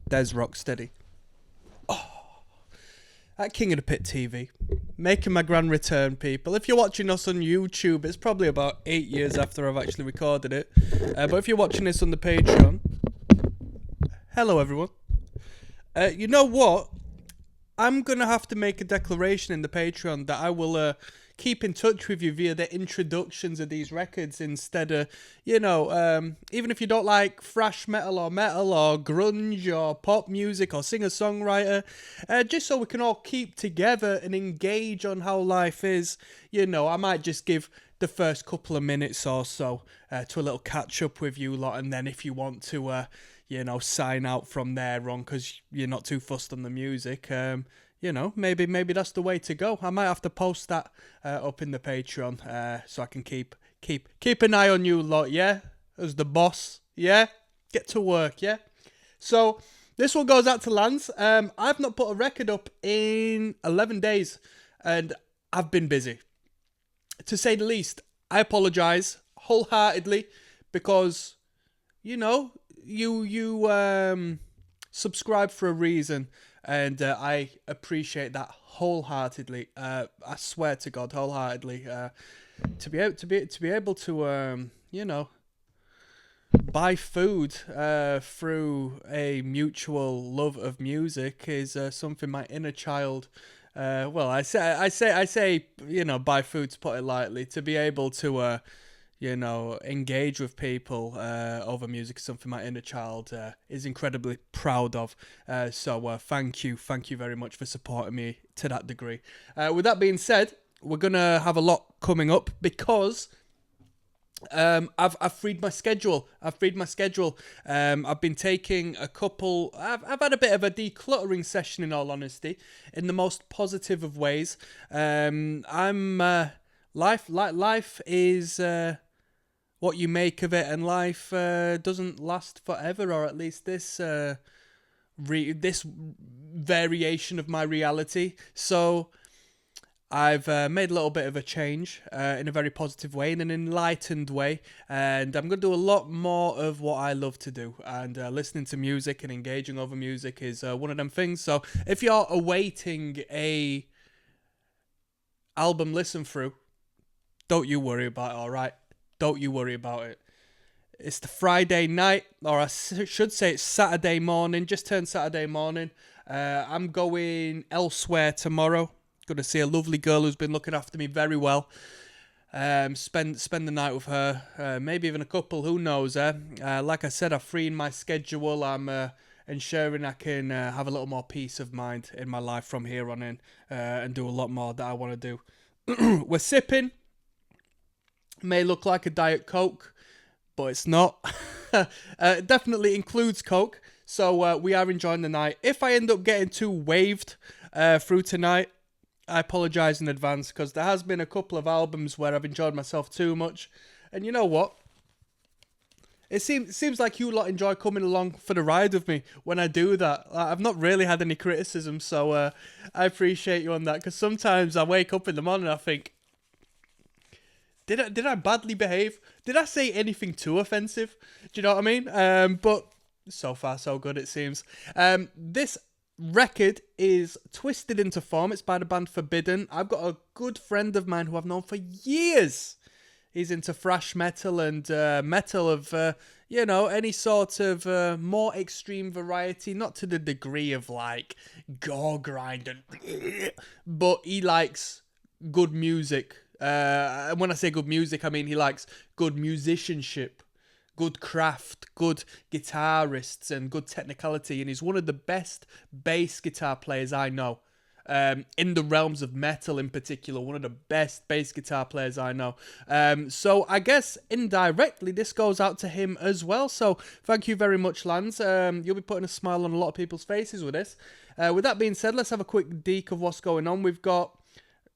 There's Rocksteady. At King of the Pit TV. Making my grand return, people. If you're watching us on YouTube, it's probably about 8 years after I've actually recorded it. But if you're watching this on the Patreon, hello everyone. You know what? I'm going to have to make a declaration in the Patreon that I will keep in touch with you via the introductions of these records instead of, even if you don't like thrash metal or grunge or pop music or singer-songwriter, just so we can all keep together and engage on how life is. I might just give the first couple of minutes or so to a little catch-up with you lot, and then if you want to... sign out from there on because you're not too fussed on the music. Maybe that's the way to go. I might have to post that up in the Patreon so I can keep an eye on you lot, yeah? As the boss, yeah? Get to work, yeah? So, this one goes out to Lance. I've not put a record up in 11 days, and I've been busy. To say the least, I apologise wholeheartedly because, you subscribe for a reason, and I appreciate that wholeheartedly. I swear to God, wholeheartedly. To be able to buy food through a mutual love of music is something my inner child. I say buy food to put it lightly. To be able to engage with people over music is something my inner child is incredibly proud of. So thank you very much for supporting me to that degree. With that being said, we're gonna have a lot coming up because I've freed my schedule. I've been taking a couple. I've had a bit of a decluttering session, in all honesty, in the most positive of ways. Life is what you make of it, and life doesn't last forever, or at least this this variation of my reality. So I've made a little bit of a change in a very positive way, in an enlightened way, and I'm going to do a lot more of what I love to do, and listening to music and engaging over music is one of them things. So if you're awaiting a album listen through, don't you worry about it, alright? Don't you worry about it. It's the Friday night, or I should say it's Saturday morning, just turned Saturday morning. I'm going elsewhere tomorrow. Going to see a lovely girl who's been looking after me very well. Spend the night with her, maybe even a couple, who knows. Like I said, I'm freeing my schedule. I'm ensuring I can have a little more peace of mind in my life from here on in, and do a lot more that I want to do. We're sipping. May look like a Diet Coke, but it's not. It definitely includes Coke, so we are enjoying the night. If I end up getting too waved through tonight, I apologise in advance, because there has been a couple of albums where I've enjoyed myself too much, and you know what? It seems like you lot enjoy coming along for the ride with me when I do that. I've not really had any criticism, so I appreciate you on that, because sometimes I wake up in the morning and I think, Did I badly behave? Did I say anything too offensive? Do you know what I mean? But so far so good, it seems. This record is Twisted Into Form. It's by the band Forbidden. I've got a good friend of mine who I've known for years. He's into thrash metal and metal of, any sort of more extreme variety. Not to the degree of like gore grind and but he likes good music. When I say good music, I mean he likes good musicianship, good craft, good guitarists, and good technicality. And he's one of the best bass guitar players I know. In the realms of metal in particular, one of the best bass guitar players I know. So I guess indirectly this goes out to him as well. So thank you very much, Lance. You'll be putting a smile on a lot of people's faces with this. With that being said, let's have a quick deke of what's going on. We've got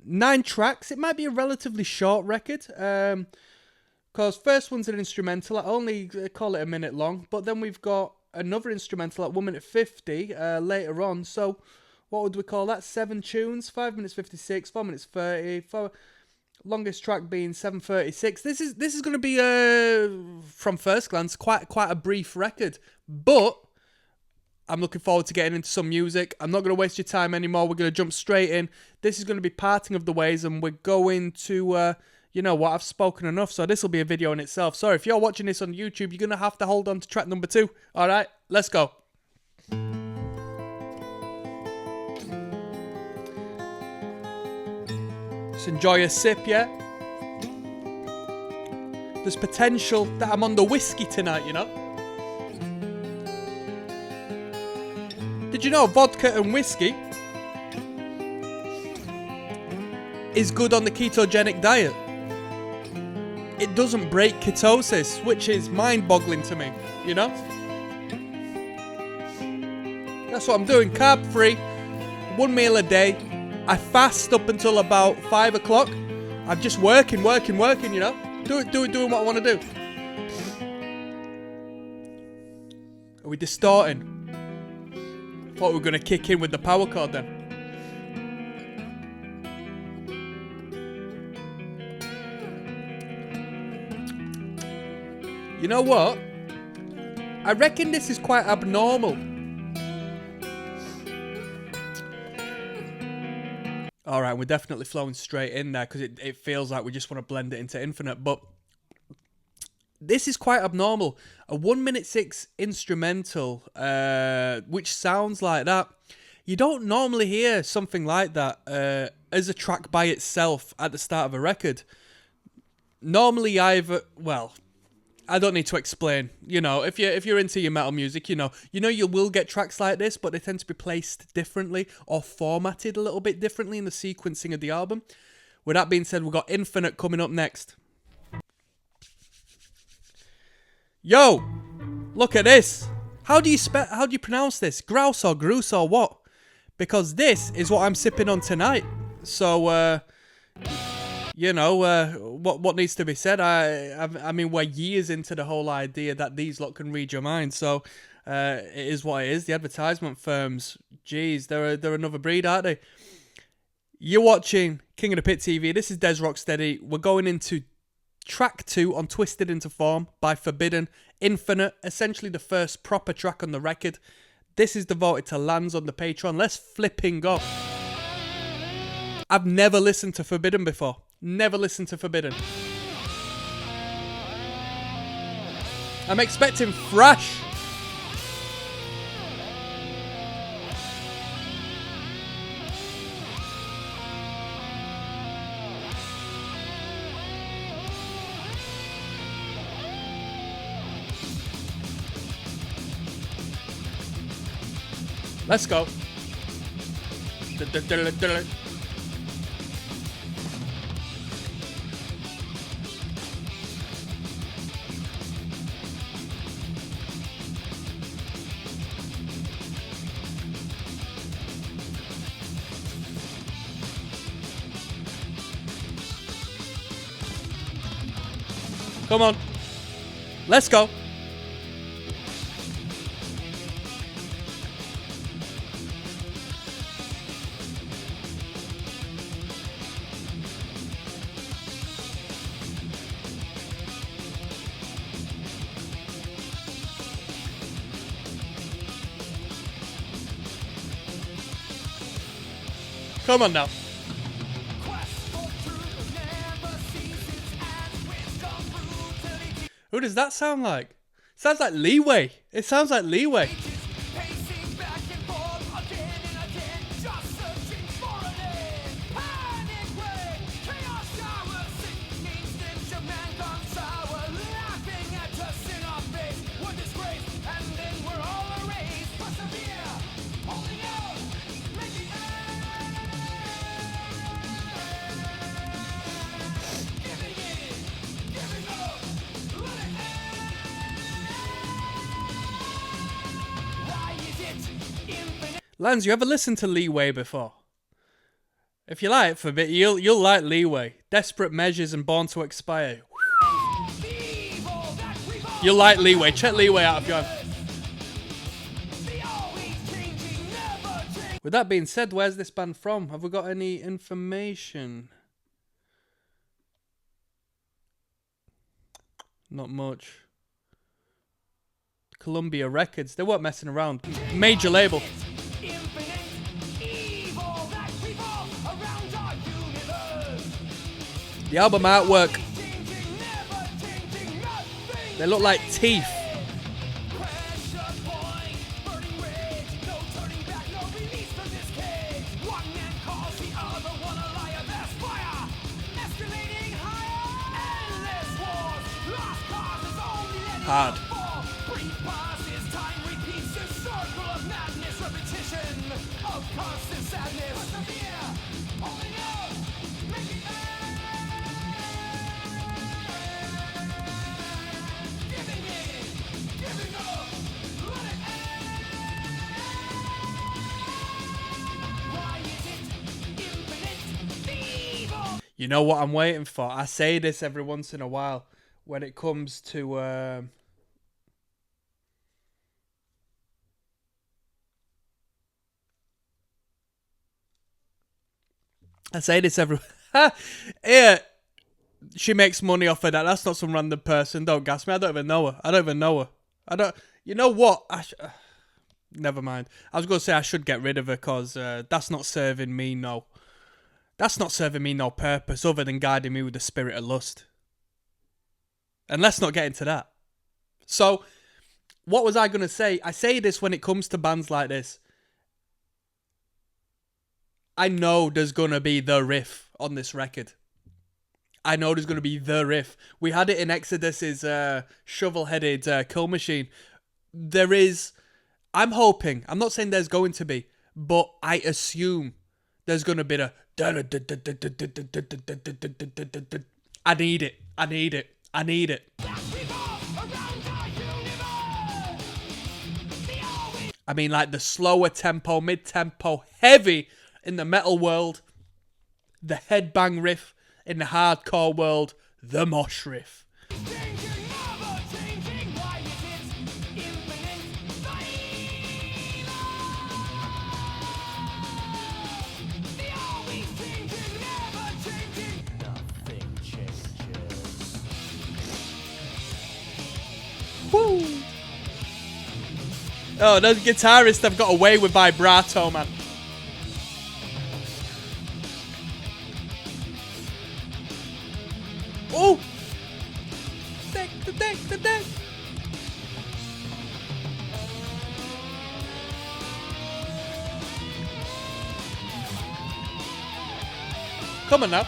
9 tracks. It might be a relatively short record, because first one's an instrumental. I only call it a minute long, but then we've got another instrumental at 1 minute 50 later on. So what would we call that? 7 tunes, 5 minutes 56, 4 minutes 30. Longest track being 7:36. This is going to be from first glance quite a brief record, but I'm looking forward to getting into some music. I'm not going to waste your time anymore. We're going to jump straight in. This is going to be parting of the ways, and we're going to, you know what, I've spoken enough, so this will be a video in itself. So if you're watching this on YouTube, you're going to have to hold on to track number 2. All right, let's go. Just enjoy a sip, yeah? There's potential that I'm on the whiskey tonight, you know? Did you know vodka and whiskey is good on the ketogenic diet? It doesn't break ketosis, which is mind-boggling to me, you know? That's what I'm doing, carb-free, 1 meal a day. I fast up until about 5 o'clock. I'm just working, you know? Doing what I want to do. Are we distorting? Thought we were going to kick in with the power chord then. You know what? I reckon this is quite abnormal. Alright, we're definitely flowing straight in there because it feels like we just want to blend it into infinite, but this is quite abnormal. A 1:06 instrumental, which sounds like that. You don't normally hear something like that as a track by itself at the start of a record. Normally well, I don't need to explain. You know, if you're into your metal music, you know you will get tracks like this, but they tend to be placed differently or formatted a little bit differently in the sequencing of the album. With that being said, we've got Infinite coming up next. Yo, look at this. How do you pronounce this? Grouse or Grouse or what? Because this is what I'm sipping on tonight. So, you know, what needs to be said? I mean, we're years into the whole idea that these lot can read your mind. So, it is what it is. The advertisement firms, geez, they're another breed, aren't they? You're watching King of the Pit TV. This is Des Rocksteady. We're going into track 2 on Twisted Into Form by Forbidden. Infinite, essentially the first proper track on the record. This is devoted to Lans on the Patreon. Let's flipping go. I've never listened to Forbidden before. Never listened to Forbidden. I'm expecting thrash. Let's go. Come on. Let's go. Come on now. Who does that sound like? Sounds like Leeway. It sounds like Leeway. Lance, you ever listened to Leeway before? If you like it for a bit, you'll like Leeway. Desperate Measures and Born to Expire. You'll like Leeway. Check Leeway out if you have. With that being said, where's this band from? Have we got any information? Not much. Columbia Records. They weren't messing around. Major label. The album artwork. They look like teeth. Hard. You know what I'm waiting for? I say this every once in a while when it comes to I say this every yeah, she makes money off of that. That's not some random person. Don't gas me. I don't even know her. You know what? Never mind. I was going to say I should get rid of her because that's not serving me no. That's not serving me no purpose other than guiding me with the spirit of lust. And let's not get into that. So, what was I going to say? I say this when it comes to bands like this. I know there's going to be the riff on this record. I know there's going to be the riff. We had it in Exodus's shovel-headed Kill Machine. There is... I'm hoping. I'm not saying there's going to be. But I assume there's going to be the... I need it. I need it. I need it. I mean, like the slower tempo, mid-tempo, heavy in the metal world. The headbang riff in the hardcore world. The mosh riff. Woo! Oh, those guitarists have got away with vibrato, man. Oh! Come on now.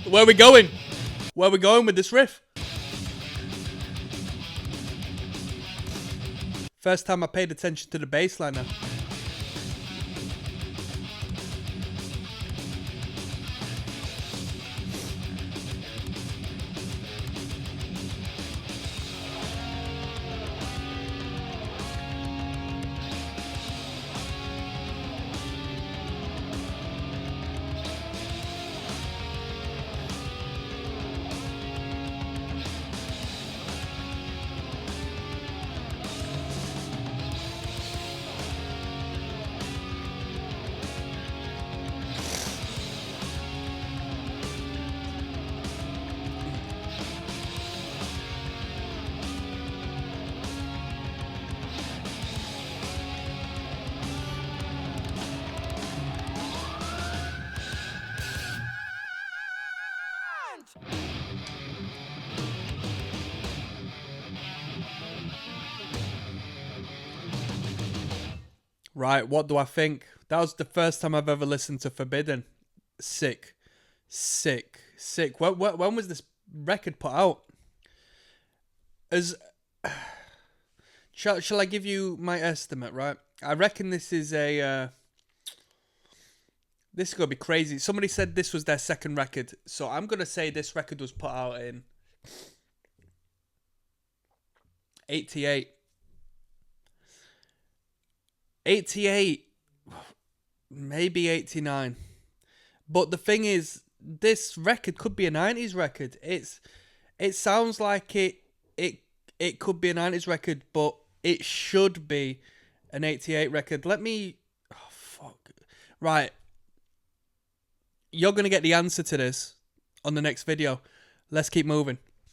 Where are we going? Where are we going with this riff? First time I paid attention to the bass line now. Right, what do I think? That was the first time I've ever listened to Forbidden. Sick. Sick. Sick. When was this record put out? As shall I give you my estimate, right? I reckon this is a... this is going to be crazy. Somebody said this was their second record. So I'm going to say this record was put out in 88. 88. Maybe 89. But the thing is, this record could be a 90s record. It sounds like it could be a 90s record, but it should be an 88 record. Let me... oh, fuck. Right. You're going to get the answer to this on the next video. Let's keep moving.